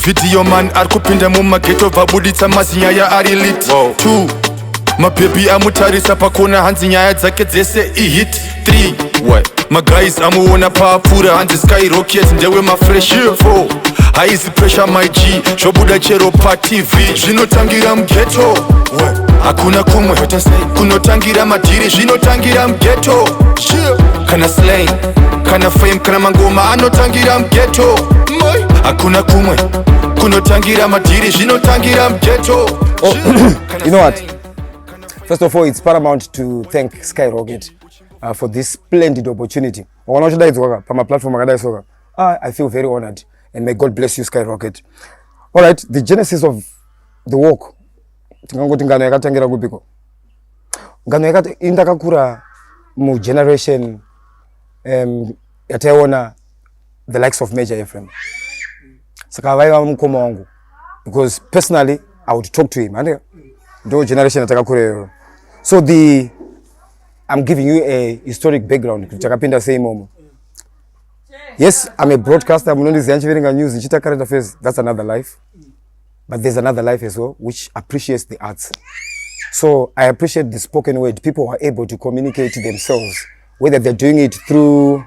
video man arikupinda mumageto vabuditsa mazinyaya ari lit 2 mabebi amutarisa pakona hanzi nyaya dzake dzese ihit 3 maguys amuona paapfuura hanzi skyrocket ndewe mafresh 4 haizi pressure my G zvobuda chero patv zvinotangira mugeto hakuna kumwe kunotangira madhiri zvinotangira mugeto kana slang kana fame kana mangoma anotangira mugeto hakuna kumwe kunotangira madhiri zvinotangira mugeto. You know what? First of all, it's paramount to thank Skyrocket for this splendid opportunity. I feel very honored and may God bless you, Skyrocket. All right, the genesis of the walk. Indakakura mu generation yataona the likes of Major Ephraim. Sakavaiva mukoma wangu because personally I would talk to him. Do generation atakakure. So I'm giving you a historic background. Kuchakapinda same momo. Yes, I'm a broadcaster. I'm not the news. Chita current affairs. That's another life. But there's another life as well, which appreciates the arts. So I appreciate the spoken word. People are able to communicate themselves, whether they're doing it through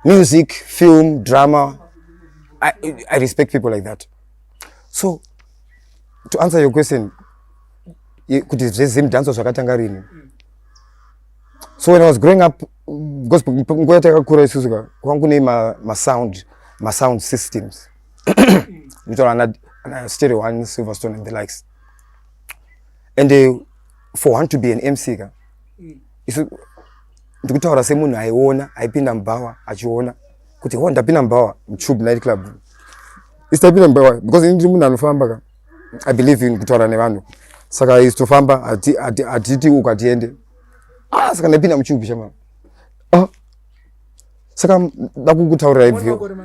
music, film, drama. I respect people like that. So to answer your question, so when I was growing up, because my sound systems, stereo one, Silverstone and the likes, and for one to be an MC, ndikutaura semunhu aiona aipinda mbawa achiona kuti ndapinda mbawa mTube night club istapinda mbawa because ndiri munhu anofamba I believe in kutaura nevanhu saka istofamba atiti ukatiende saka ndapinda mTube chama saka ndakukutaurira hivyo.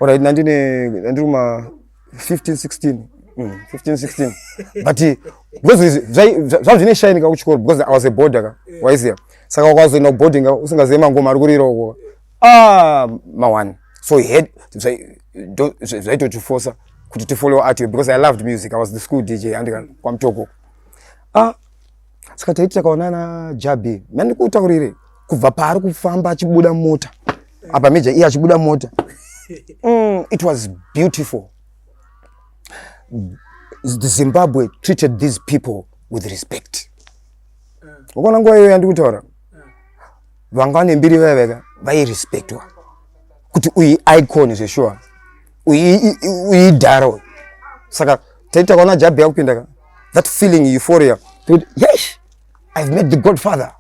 Alright, ndiri ma 15 16 but because zvazvine shine kuchikoro because I was a boarder waiziya saka kwazo no boarding usingazema ngoma ari kuriroko one. So he had to force to follow art because I loved music. I was the school DJ and kwamtoko saka taita kaonana Jabi mani kutaurire kubva pari kufamba achibuda mota apa Major achibuda mota it was beautiful. The Zimbabwe treated these people with respect. Ukona nguva iyo yandikutaura vangane mbiri vaveka vairespectwa kuti uyi icon zveshuwa uyi daro saka taita kaona Jabi yakupinda that feeling euphoria yes I've met the Godfather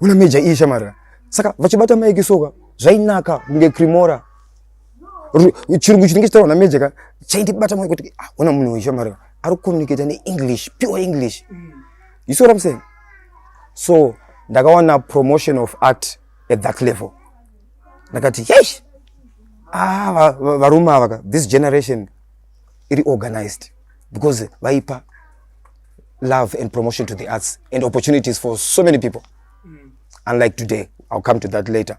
una Major ishamara saka vachibata maiki soka zvainaka nge Cremora chirungu chinenge chitaura na Major chaindibata mwe kuti una munhu ishamara ari communicate ne English, pure English. You see what I'm saying? So ndakaona promotion of art at that level. Nakati yes varuma vaka this generation it organized because vaipa love and promotion to the arts and opportunities for so many people. Unlike today, I'll come to that later.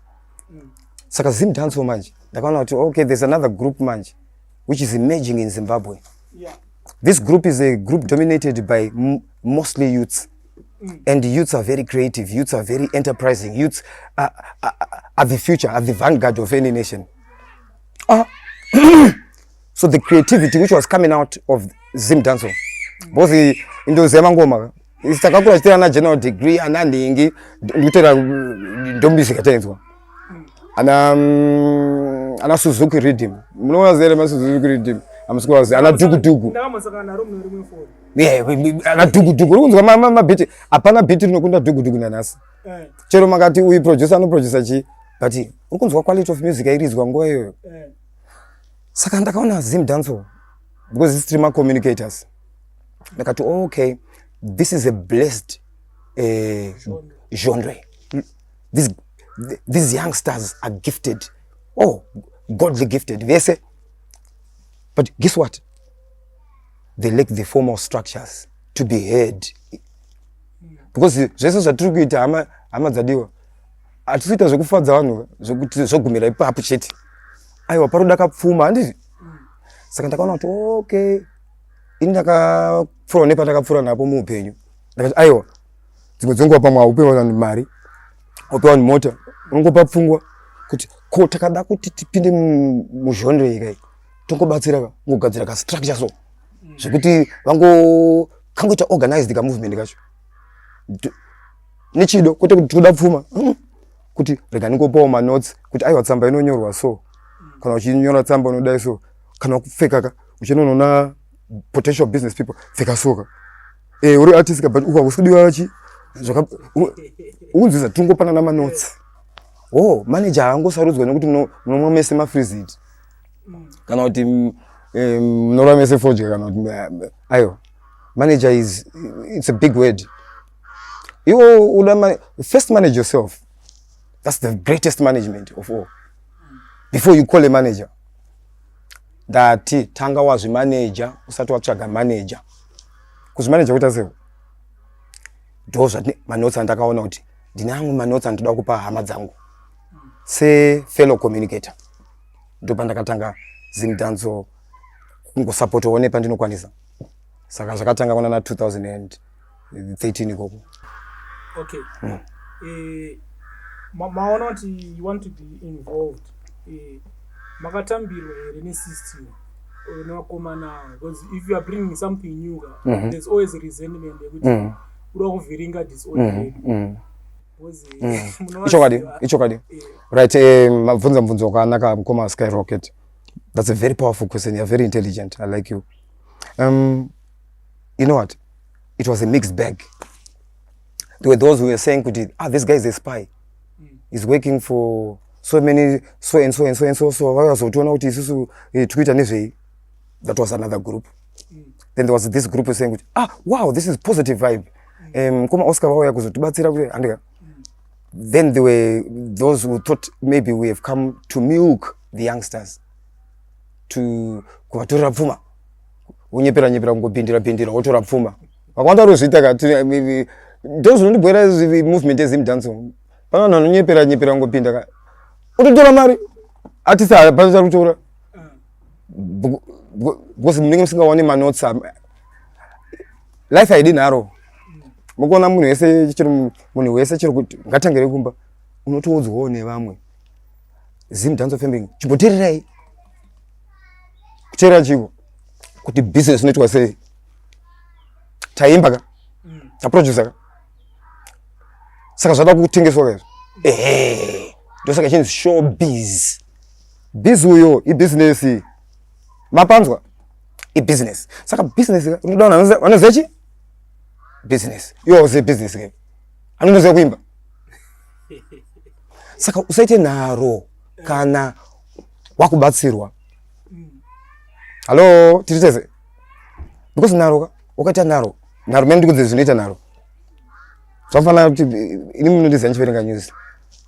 Saka Zimdancehall manje ndakaona kuti okay, there's another group manje which is emerging in Zimbabwe. This group is a group dominated by mostly youths. And youths are very creative, youths are very enterprising, youths are the future, are the vanguard of any nation. So the creativity which was coming out of Zimdancehall, both in those Zemangoma, it's a couple of general degree and landing, don't be sick. And Suzuki rhythm. No one's there, Suzuki rhythm. I'm squaws, and I dugu. Yeah, ana dugu. Mama biti, apana biti nokunda dugu na nasi. Chero magati we producer no producer chi, but ukunzwa quality of music irizwa ngo eyo. Saka ndakaona Zimdancehall because these streamer communicators. Nakati okay, this is a blessed genre. These youngsters are gifted. Oh, godly gifted. They say, but guess what? They lack the formal structures to be heard. Because Jesus attribute amadzadiwa. Atusita zokufadza vanhu zokugumira ipapo chete. Aiwa paroda kapfuma handizvi. Saka ndakaona kuti okay ini ndakapfura nepatakapfura napo muupenyu ndakati aiwa dzimwe dzenguva pamwe haupewa vanhu mari upewa vanhu mota unongopa pfungwa kuti ko takada kuti tipinde muzhonre ikai tongobatsira kugadzira kastructure so zvekuti kangoita organized kamovement kacho nechido kwete kuti toda pfuma kuti rega ndingopawo manotes kuti aiwa tsamba inonyorwa so kana uchinyora tsamba unodai so kana kupfeka uchinoona potential business people pfeka soka uri artist but ukakusudiwa chi unziza tungopanana manotes manager angosarudzwa nekuti munomese mafreezed kana kuti munoramese forge kana kuti aiwa manager it's a big word. You first manage yourself. That's the greatest management of all. Before you call a manager. That tanga was manager, usati watsvaga manager. Kuzi manager utasewo. Those manotes andakaona kuti ndinangu manotes andoda kupa hama dzangu. Se fellow communicator. Ndo pandakatanga Zimdancehall kungosupport one pandinokwanisa. Saka zvakatanga kona na 2013 ikoko. Okay. Maona kuti you want to be involved. Makatambirwa here ne system. Unokomana because if you are bringing something new, there's always a resentment ukuthi uda kuviringa disorder. Ichokadi. Right, mabvunzo kanaka mkoma skyrocket. That's a very powerful question. You're very intelligent. I like you. You know what? It was a mixed bag. There were those who were saying, this guy is a spy. He's working for so many, so and so. That was another group. Then there was this group saying, wow, this is positive vibe. Then there were those who thought maybe we have come to milk the youngsters. To kuvatora pfuma. Unyepera ngopindira wotora pfuma. Vakwanda rozvita maybe those who ndibwera movement yeZimdancehall. Pana nonyepera ngopinda ka. Utotora mari. Artist apasa kutora. Because munenge musingaone manotes. Life idinaro. Mukona munhu wese chiri kuti ngatangere kumba. Unotoudzwawo nevamwe. Zimdancehall filming. Chibotererai. Kuchera chivo. Kuti business inoitwa sei. Taimba ka. Taproducer ka. Saka zvada kutengeswa ka. Ndosaka chinzi showbiz. Biz uyo business. Mapanzwa business. Saka business ka unoda wanozechi? Business. Yo say business ka. Anonoze kuimba. Saka usaite naro kana wakubatsirwa. Hello, titese. Because naro wakati naro mimi ndikuze zvinoita naro. Zvafana kuti ini munondisa nchiverenga news.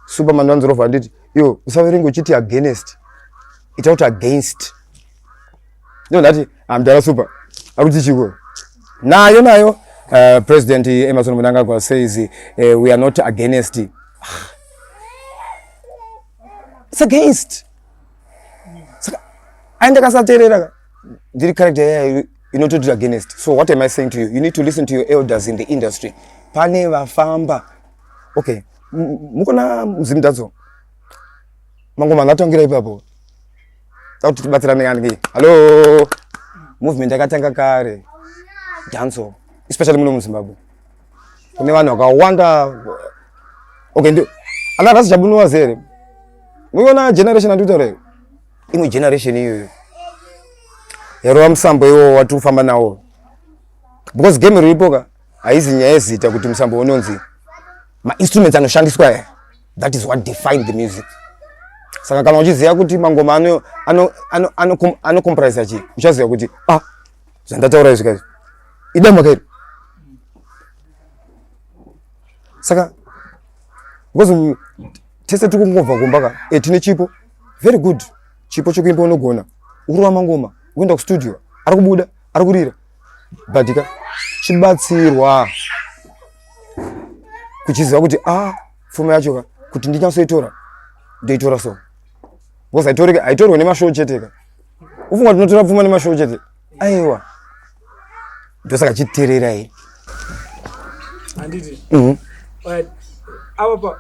Superman wanzorova anditi, yo usaverenga uchiti against. Ita kuti against. Ndio ndati amdala super. Akuti chiko. Nayo President Emerson Mnangagwa says we are not against. It's against. Aenda kasaterera. Did correct you know to do against. So what am I saying to you? You need to listen to your elders in the industry. Pane vafamba. Okay. Mukona Zimdancehall. Mangoma natongira ipapo. Tauti tibatsirane ngani. Hello. Movement yakatanga kare. Dancehall. Especially muno muZimbabwe. Kune vanhu vakawanda. Okay, ndio. Ana jabunwa zere. Muona generation andutore. Imwe generation iyo. Yaro musambo iwo watufamba nawo. Because game ripoka haizi nyaya yezita kuti musambo unonzi ma instruments anoshandiswa. That is what define the music. Saka kana uchiziya kuti mangoma ano comprise achi. Uchaziya kuti zvandataura izvi guys. Idama kai. Saka because tese tukungomva kumbaka tine chipo very good. Chipo chokuimba unogona. Urwa mangoma. Uenda ku studio, arikubuda, arikurira. Badika chibatsirwa. Kuchiziva kuti pfuma yacho kuti ndinyasoitora. Ndoitora so. Because aitorwa nemashow cheteka. ufunga tinotora pfuma nemashow chete aiwa ndosaka chiterera hii anditi alright apa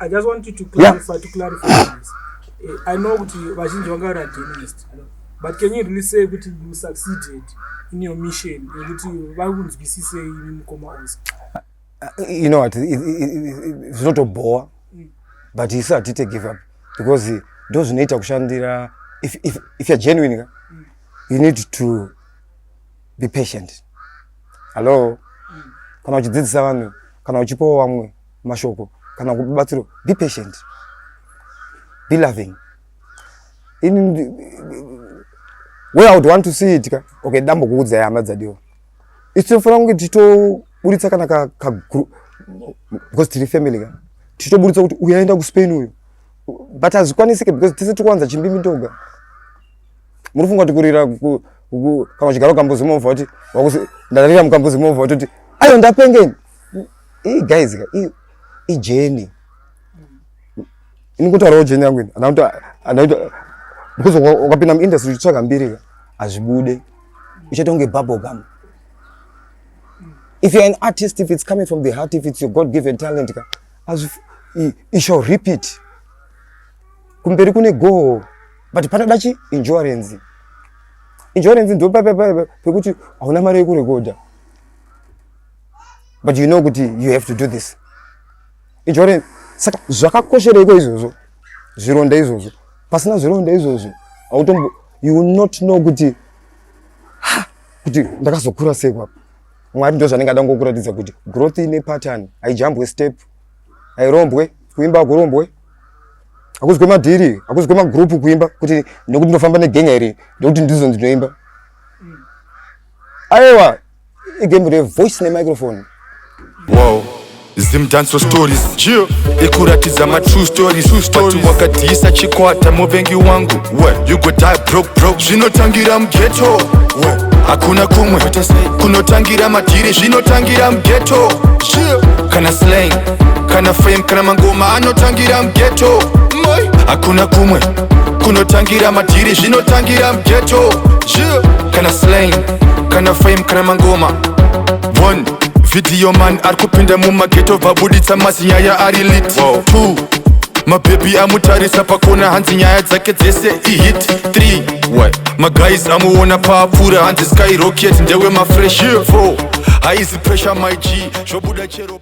I just want you to clarify this. I know that vazhinji vanga vari against, but can you really say that you succeeded in your mission kuti vakunzwisise imi mukoma onse? You know what, it's not a bore, but it's a to give up because those need to kushandira. If you're genuine, you need to be patient. Hello, kana uchidzidzisa vanhu, kana uchipawo vamwe mashoko, kana kubatsiro, be patient, be loving. Where I would want to see it, okay, dambo kuudza hama dzadiwa. Isitofuna kunge titoburitsa kana ka because tiri family titoburitsa kuti uyaenda ku Spain uyu. But azikwanisike because tese tikwanza chimbimi ndoga. Munofunga kuti kurira kana chigaro kambuzi movha kuti ndalira mukambuzi movha kuti ayo ndapengeni. Guys, journey. Inokutaura journey yangu ina. Anaita because ukapinda mu industry kutsvaka mbiri azvibude. Uchatonge bubble gum. If you're an artist, if it's coming from the heart, if it's your God-given talent, it shall repeat. Kumberi kune go, but panadachi endurance. Endurance ndo pekuti hauna mari yekurekoda. But you know kuti you have to do this. Endurance saka zvakakoshera iko izvozvo. Zvironda izvozvo. Pasina zvironda izvozvo, you will not know kuti ndakazokura sei kwapo. Mwari ndo zvanenge adango kuratidza kuti growth ine pattern, haijambwe step, hairombwe, kuimba kurombwe. Hakuzwe madhiri, hakuzwe magroup kuimba kuti nekuti ndofamba negenya iri, nekuti ndizo ndinoimba. Aiwa, igame re voice ne microphone. Wow. Zimdancehall stories Jio ikuratidza ma true stories But wakadhisa chikwata muvengi wangu You go die broke Zvinotangira mughetto Hakuna kumwe kunotangira madhiri Zvinotangira mughetto Kana slang, kana fame, kana mangoma Anotangira mughetto Hakuna kumwe kunotangira madhiri Zvinotangira mughetto Kana slang, kana fame, kana mangoma One Video man arikupinda mumageto vabuditsa mazinyaya ari lit 2 mabhebi amutarisa pakona hanzi nyaya dzake dzese ihit 3 maguys amuona paapfuura hanzi skyrocket ndewe mafresh 4 haizi pressure my G zvobuda chero